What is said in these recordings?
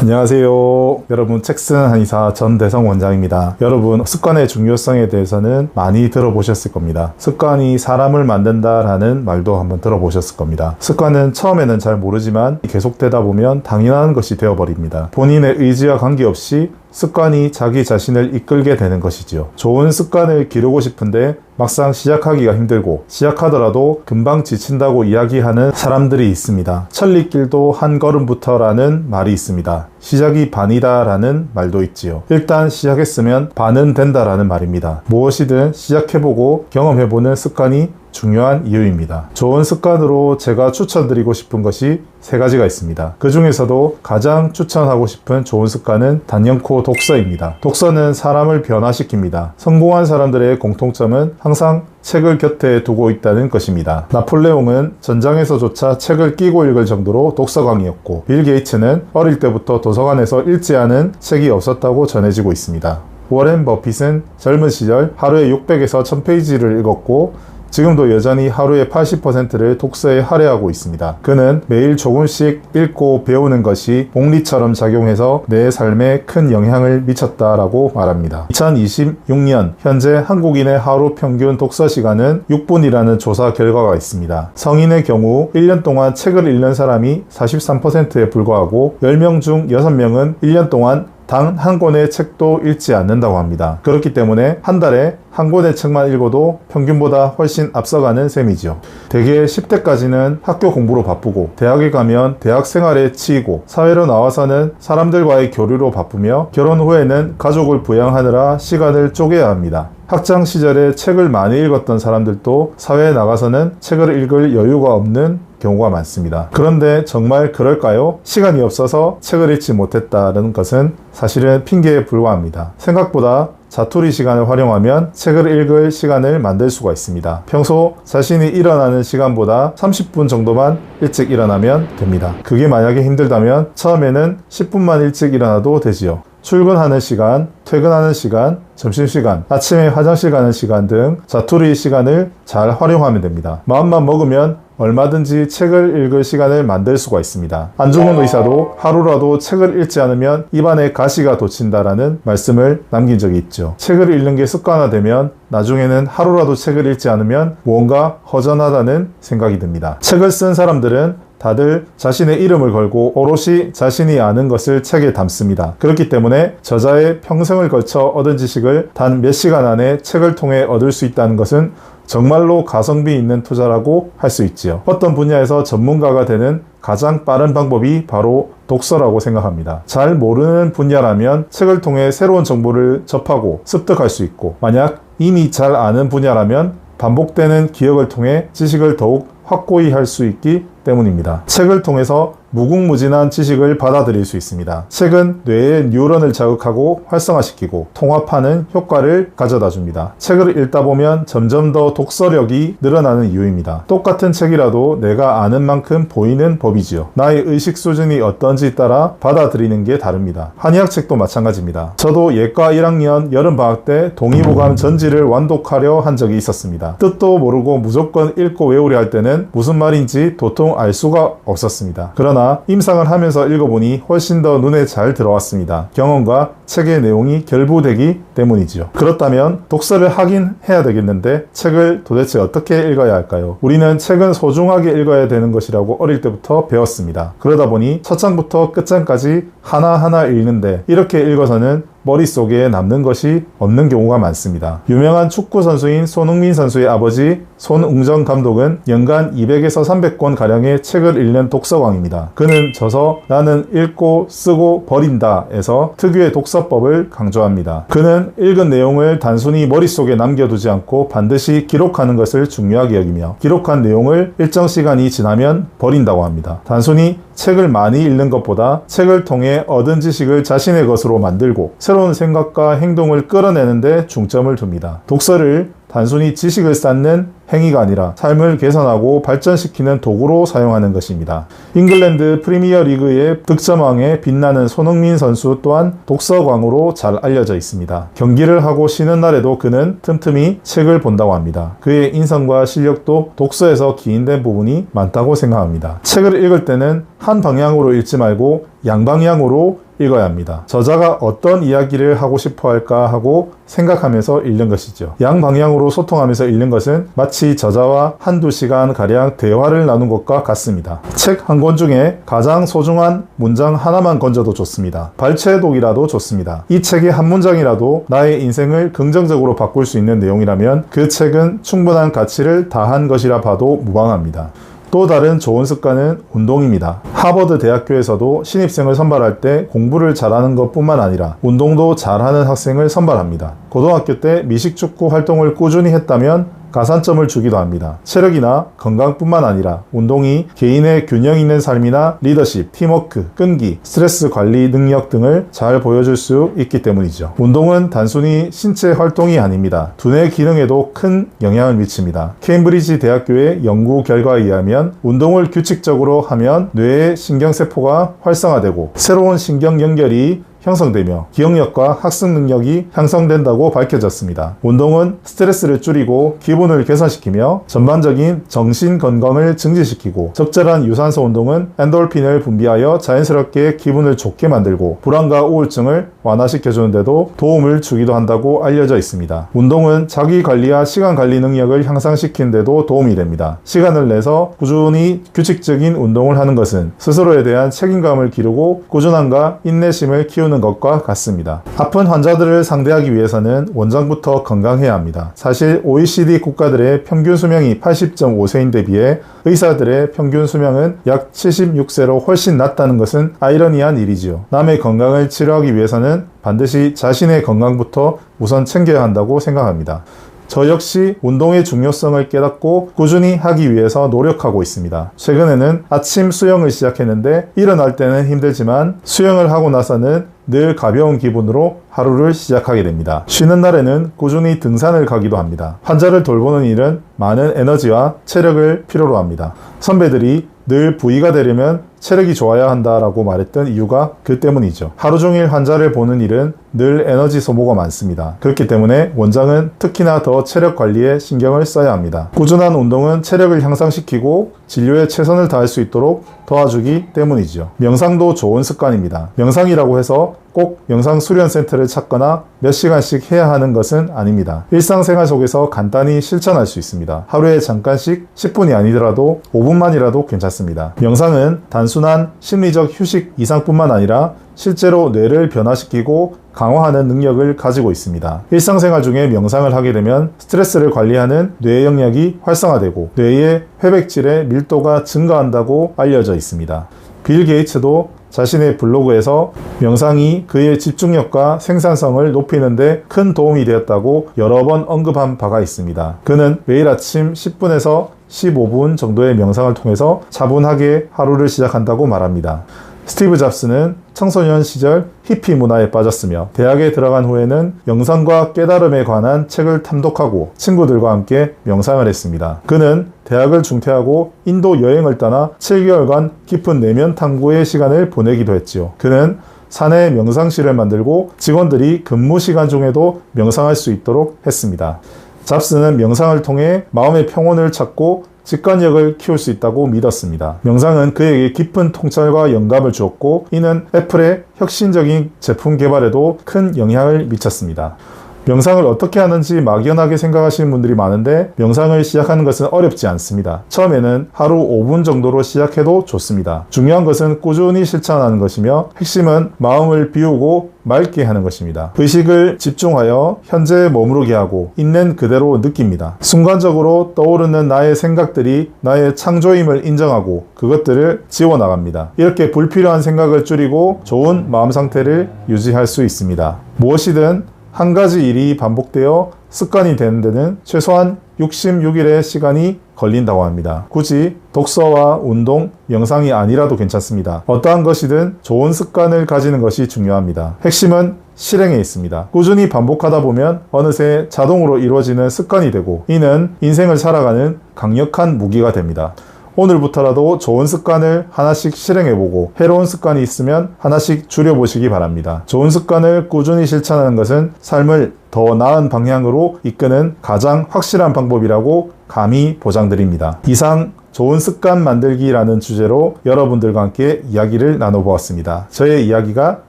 안녕하세요. 여러분, 책 쓰는 한의사 전대성 원장입니다. 여러분, 습관의 중요성에 대해서는 많이 들어보셨을 겁니다. 습관이 사람을 만든다라는 말도 한번 들어보셨을 겁니다. 습관은 처음에는 잘 모르지만 계속되다 보면 당연한 것이 되어버립니다. 본인의 의지와 관계없이 습관이 자기 자신을 이끌게 되는 것이지요. 좋은 습관을 기르고 싶은데 막상 시작하기가 힘들고 시작하더라도 금방 지친다고 이야기하는 사람들이 있습니다. 천리길도 한 걸음부터라는 말이 있습니다. 시작이 반이다 라는 말도 있지요. 일단 시작했으면 반은 된다라는 말입니다. 무엇이든 시작해보고 경험해보는 습관이 중요한 이유입니다. 좋은 습관으로 제가 추천드리고 싶은 것이 3가지가 있습니다. 그 중에서도 가장 추천하고 싶은 좋은 습관은 단연코 독서입니다. 독서는 사람을 변화시킵니다. 성공한 사람들의 공통점은 항상 책을 곁에 두고 있다는 것입니다. 나폴레옹은 전장에서조차 책을 끼고 읽을 정도로 독서광이었고, 빌 게이츠는 어릴 때부터 도서관에서 읽지 않은 책이 없었다고 전해지고 있습니다. 워렌 버핏은 젊은 시절 하루에 600에서 1000페이지를 읽었고 지금도 여전히 하루의 80%를 독서에 할애하고 있습니다. 그는 매일 조금씩 읽고 배우는 것이 복리처럼 작용해서 내 삶에 큰 영향을 미쳤다라고 말합니다. 2026년 현재 한국인의 하루 평균 독서 시간은 6분이라는 조사 결과가 있습니다. 성인의 경우 1년 동안 책을 읽는 사람이 43%에 불과하고 10명 중 6명은 1년 동안 단 한 권의 책도 읽지 않는다고 합니다. 그렇기 때문에 한 달에 한 권의 책만 읽어도 평균보다 훨씬 앞서가는 셈이죠. 대개 10대까지는 학교 공부로 바쁘고 대학에 가면 대학 생활에 치이고 사회로 나와서는 사람들과의 교류로 바쁘며 결혼 후에는 가족을 부양하느라 시간을 쪼개야 합니다. 학창 시절에 책을 많이 읽었던 사람들도 사회에 나가서는 책을 읽을 여유가 없는 경우가 많습니다. 그런데 정말 그럴까요? 시간이 없어서 책을 읽지 못했다는 것은 사실은 핑계에 불과합니다. 생각보다 자투리 시간을 활용하면 책을 읽을 시간을 만들 수가 있습니다. 평소 자신이 일어나는 시간보다 30분 정도만 일찍 일어나면 됩니다. 그게 만약에 힘들다면 처음에는 10분만 일찍 일어나도 되지요. 출근하는 시간, 퇴근하는 시간, 점심시간, 아침에 화장실 가는 시간 등 자투리 시간을 잘 활용하면 됩니다. 마음만 먹으면 얼마든지 책을 읽을 시간을 만들 수가 있습니다. 안중근 의사도 하루라도 책을 읽지 않으면 입안에 가시가 돋친다라는 말씀을 남긴 적이 있죠. 책을 읽는 게 습관화되면 나중에는 하루라도 책을 읽지 않으면 무언가 허전하다는 생각이 듭니다. 책을 쓴 사람들은 다들 자신의 이름을 걸고 오롯이 자신이 아는 것을 책에 담습니다. 그렇기 때문에 저자의 평생을 걸쳐 얻은 지식을 단 몇 시간 안에 책을 통해 얻을 수 있다는 것은 정말로 가성비 있는 투자라고 할 수 있지요. 어떤 분야에서 전문가가 되는 가장 빠른 방법이 바로 독서라고 생각합니다. 잘 모르는 분야라면 책을 통해 새로운 정보를 접하고 습득할 수 있고, 만약 이미 잘 아는 분야라면 반복되는 기억을 통해 지식을 더욱 확고히 할 수 있기 때문입니다. 책을 통해서 무궁무진한 지식을 받아들일 수 있습니다. 책은 뇌의 뉴런을 자극하고 활성화시키고 통합하는 효과를 가져다 줍니다. 책을 읽다 보면 점점 더 독서력이 늘어나는 이유입니다. 똑같은 책이라도 내가 아는 만큼 보이는 법이지요. 나의 의식 수준이 어떤지 따라 받아들이는 게 다릅니다. 한의학 책도 마찬가지입니다. 저도 예과 1학년 여름방학 때 동의보감 전지를 완독하려 한 적이 있었습니다. 뜻도 모르고 무조건 읽고 외우려 할 때는 무슨 말인지 도통 알 수가 없었습니다. 그러나 임상을 하면서 읽어보니 훨씬 더 눈에 잘 들어왔습니다. 경험과 책의 내용이 결부되기 때문이지요. 그렇다면 독서를 하긴 해야 되겠는데 책을 도대체 어떻게 읽어야 할까요? 우리는 책은 소중하게 읽어야 되는 것이라고 어릴 때부터 배웠습니다. 그러다 보니 첫 장부터 끝장까지 하나하나 읽는데 이렇게 읽어서는 머릿속에 남는 것이 없는 경우가 많습니다. 유명한 축구 선수인 손흥민 선수의 아버지 손웅정 감독은 연간 200에서 300권 가량의 책을 읽는 독서광입니다. 그는 저서 나는 읽고 쓰고 버린다 에서 특유의 독서법을 강조합니다. 그는 읽은 내용을 단순히 머릿속에 남겨두지 않고 반드시 기록하는 것을 중요하게 여기며 기록한 내용을 일정 시간이 지나면 버린다고 합니다. 단순히 책을 많이 읽는 것보다 책을 통해 얻은 지식을 자신의 것으로 만들고 새로운 생각과 행동을 끌어내는 데 중점을 둡니다. 독서를 단순히 지식을 쌓는 행위가 아니라 삶을 개선하고 발전시키는 도구로 사용하는 것입니다. 잉글랜드 프리미어 리그의 득점왕에 빛나는 손흥민 선수 또한 독서광으로 잘 알려져 있습니다. 경기를 하고 쉬는 날에도 그는 틈틈이 책을 본다고 합니다. 그의 인성과 실력도 독서에서 기인된 부분이 많다고 생각합니다. 책을 읽을 때는 한 방향으로 읽지 말고 양방향으로 읽어야 합니다. 저자가 어떤 이야기를 하고 싶어 할까 하고 생각하면서 읽는 것이죠. 양방향으로 소통하면서 읽는 것은 마치 저자와 한두 시간 가량 대화를 나눈 것과 같습니다. 책 한 권 중에 가장 소중한 문장 하나만 건져도 좋습니다. 발췌독이라도 좋습니다. 이 책의 한 문장이라도 나의 인생을 긍정적으로 바꿀 수 있는 내용이라면 그 책은 충분한 가치를 다한 것이라 봐도 무방합니다. 또 다른 좋은 습관은 운동입니다. 하버드 대학교에서도 신입생을 선발할 때 공부를 잘하는 것뿐만 아니라 운동도 잘하는 학생을 선발합니다. 고등학교 때 미식축구 활동을 꾸준히 했다면 가산점을 주기도 합니다. 체력이나 건강뿐만 아니라 운동이 개인의 균형 있는 삶이나 리더십, 팀워크, 끈기, 스트레스 관리 능력 등을 잘 보여줄 수 있기 때문이죠. 운동은 단순히 신체 활동이 아닙니다. 두뇌 기능에도 큰 영향을 미칩니다. 케임브리지 대학교의 연구 결과에 의하면 운동을 규칙적으로 하면 뇌의 신경세포가 활성화되고 새로운 신경 연결이 형성되며 기억력과 학습 능력이 향상된다고 밝혀졌습니다. 운동은 스트레스를 줄이고 기분을 개선시키며 전반적인 정신 건강을 증진시키고 적절한 유산소 운동은 엔돌핀을 분비하여 자연스럽게 기분을 좋게 만들고 불안과 우울증을 완화시켜주는 데도 도움을 주기도 한다고 알려져 있습니다. 운동은 자기 관리와 시간 관리 능력을 향상시키는 데도 도움이 됩니다. 시간을 내서 꾸준히 규칙적인 운동을 하는 것은 스스로에 대한 책임감을 기르고 꾸준함과 인내심을 키우는 것과 같습니다. 아픈 환자들을 상대하기 위해서는 원장부터 건강해야 합니다. 사실 OECD 국가들의 평균 수명이 80.5세인데 비해 의사들의 평균 수명은 약 76세로 훨씬 낮다는 것은 아이러니한 일이지요. 남의 건강을 치료하기 위해서는 반드시 자신의 건강부터 우선 챙겨야 한다고 생각합니다. 저 역시 운동의 중요성을 깨닫고 꾸준히 하기 위해서 노력하고 있습니다. 최근에는 아침 수영을 시작했는데 일어날 때는 힘들지만 수영을 하고 나서는 늘 가벼운 기분으로 하루를 시작하게 됩니다. 쉬는 날에는 꾸준히 등산을 가기도 합니다. 환자를 돌보는 일은 많은 에너지와 체력을 필요로 합니다. 선배들이 늘 부위가 되려면 체력이 좋아야 한다라고 말했던 이유가 그 때문이죠. 하루 종일 환자를 보는 일은 늘 에너지 소모가 많습니다. 그렇기 때문에 원장은 특히나 더 체력 관리에 신경을 써야 합니다. 꾸준한 운동은 체력을 향상시키고 진료에 최선을 다할 수 있도록 도와주기 때문이죠. 명상도 좋은 습관입니다. 명상이라고 해서 꼭 명상 수련센터를 찾거나 몇 시간씩 해야 하는 것은 아닙니다. 일상생활 속에서 간단히 실천할 수 있습니다. 하루에 잠깐씩 10분이 아니더라도 5분만이라도 괜찮습니다. 명상은 단순한 심리적 휴식 이상뿐만 아니라 실제로 뇌를 변화시키고 강화하는 능력을 가지고 있습니다. 일상생활 중에 명상을 하게 되면 스트레스를 관리하는 뇌 영역이 활성화되고 뇌의 회백질의 밀도가 증가한다고 알려져 있습니다. 빌 게이츠도 자신의 블로그에서 명상이 그의 집중력과 생산성을 높이는 데 큰 도움이 되었다고 여러 번 언급한 바가 있습니다. 그는 매일 아침 10분에서 15분 정도의 명상을 통해서 차분하게 하루를 시작한다고 말합니다. 스티브 잡스는 청소년 시절 히피 문화에 빠졌으며 대학에 들어간 후에는 영상과 깨달음에 관한 책을 탐독하고 친구들과 함께 명상을 했습니다. 그는 대학을 중퇴하고 인도 여행을 떠나 7개월간 깊은 내면 탐구의 시간을 보내기도 했지요. 그는 사내 명상실을 만들고 직원들이 근무 시간 중에도 명상할 수 있도록 했습니다. 잡스는 명상을 통해 마음의 평온을 찾고 직관력을 키울 수 있다고 믿었습니다. 명상은 그에게 깊은 통찰과 영감을 주었고 이는 애플의 혁신적인 제품 개발에도 큰 영향을 미쳤습니다. 명상을 어떻게 하는지 막연하게 생각하시는 분들이 많은데 명상을 시작하는 것은 어렵지 않습니다. 처음에는 하루 5분 정도로 시작해도 좋습니다. 중요한 것은 꾸준히 실천하는 것이며 핵심은 마음을 비우고 맑게 하는 것입니다. 의식을 집중하여 현재에 머무르게 하고 있는 그대로 느낍니다. 순간적으로 떠오르는 나의 생각들이 나의 창조임을 인정하고 그것들을 지워나갑니다. 이렇게 불필요한 생각을 줄이고 좋은 마음 상태를 유지할 수 있습니다. 무엇이든 한 가지 일이 반복되어 습관이 되는 데는 최소한 66일의 시간이 걸린다고 합니다. 굳이 독서와 운동, 명상이 아니라도 괜찮습니다. 어떠한 것이든 좋은 습관을 가지는 것이 중요합니다. 핵심은 실행에 있습니다. 꾸준히 반복하다 보면 어느새 자동으로 이루어지는 습관이 되고 이는 인생을 살아가는 강력한 무기가 됩니다. 오늘부터라도 좋은 습관을 하나씩 실행해보고 해로운 습관이 있으면 하나씩 줄여보시기 바랍니다. 좋은 습관을 꾸준히 실천하는 것은 삶을 더 나은 방향으로 이끄는 가장 확실한 방법이라고 감히 보장드립니다. 이상 좋은 습관 만들기라는 주제로 여러분들과 함께 이야기를 나눠보았습니다. 저의 이야기가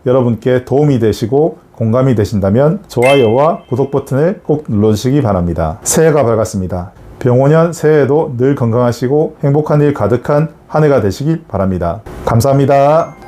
여러분께 도움이 되시고 공감이 되신다면 좋아요와 구독 버튼을 꼭 눌러주시기 바랍니다. 새해가 밝았습니다. 병원년 새해에도 늘 건강하시고 행복한 일 가득한 한 해가 되시길 바랍니다. 감사합니다.